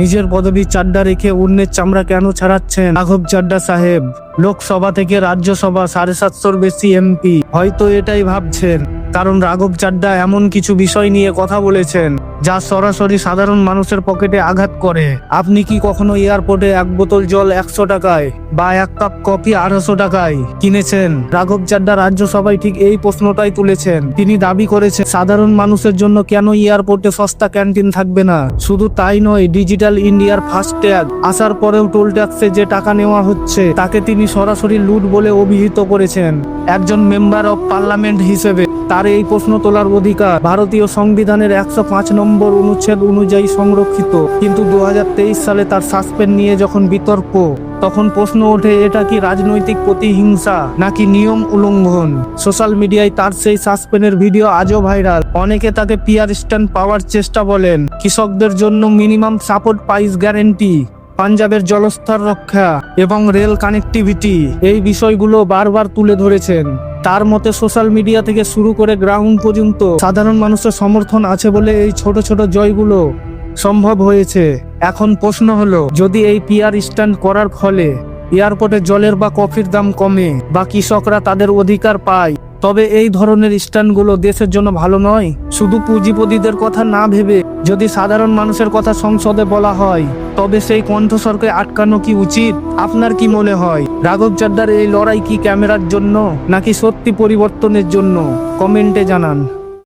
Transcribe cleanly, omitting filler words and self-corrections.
নিজের পদবি চাড্ডা রেখে অন্যের চামড়া কেন ছাড়াচ্ছেন রাঘব চাড্ডা সাহেব? লোকসভা থেকে রাজ্যসভা 750-র বেশি এমপি হয়তো এটাই ভাবছেন, কারণ রাঘব চাড্ডা এমন কিছু বিষয় নিয়ে কথা বলেছেন যা সরাসরি সাধারণ মানুষের পকেটে আঘাত করে। আপনি কি কখনো এয়ারপোর্টে এক বোতল জল 100 টাকায় বা এক কাপ কফি 250 টাকায় কিনেছেন? রাঘব চাড্ডা রাজ্যসভায় ঠিক এই প্রশ্নটাই তুলেছেন। তিনি দাবি করেছেন সাধারণ মানুষের জন্য কেন এয়ারপোর্টে সস্তা ক্যান্টিন থাকবে না। শুধু তাই নয়, ডিজিটাল ইন্ডিয়ার ফাস্ট্যাগ আসার পরেও টোল ট্যাক্সে যে টাকা নেওয়া হচ্ছে তাকে তিনি সরাসরি লুট বলে অভিহিত করেছেন। একজন মেম্বার অব পার্লামেন্ট হিসেবে তার এই প্রশ্ন তোলার অধিকার ভারতীয় সংবিধানের 105 নম্বর অনুচ্ছেদ অনুযায়ী সংরক্ষিত। কিন্তু 2023 সালে তার সাসপেন্ড নিয়ে যখন বিতর্ক, তখন প্রশ্ন ওঠে এটা কি রাজনৈতিক প্রতিহিংসা নাকি নিয়ম উল্লঙ্ঘন। সোশ্যাল মিডিয়ায় তার সেই সাসপেন্ডের ভিডিও আজও ভাইরাল। অনেকে তাকে পিয়ার স্ট্যান্ড পাওয়ার চেষ্টা বলেন, কৃষকদের জন্য মিনিমাম সাপোর্ট প্রাইস গ্যারেন্টি, পাঞ্জাবের জলস্তর রক্ষা এবং রেল কানেক্টিভিটি, এই বিষয়গুলো বারবার তুলে ধরেছেন। তার মতে সোশ্যাল মিডিয়া থেকে শুরু করে গ্রাউন্ড পর্যন্ত সাধারণ মানুষের সমর্থন আছে বলে এই ছোট ছোট জয়গুলো সম্ভব হয়েছে। এখন প্রশ্ন হলো, যদি এই পিয়ার স্ট্যান্ড করার ফলে এয়ারপোর্টে জলের বা কফির দাম কমে বা কৃষকরা তাদের অধিকার পায়, তবে এই ধরনের স্ট্যান্ডগুলো দেশের জন্য ভালো নয়? শুধু পুঁজিপতিদের কথা না ভেবে যদি সাধারণ মানুষের কথা সংসদে বলা হয়, তবে সেই কণ্ঠস্বরকে আটকানো কি উচিত? আপনার কি মনে হয়, রাঘব চাড্ডার এই লড়াই কি ক্যামেরার জন্য নাকি সত্যি পরিবর্তনের জন্য? কমেন্টে জানান।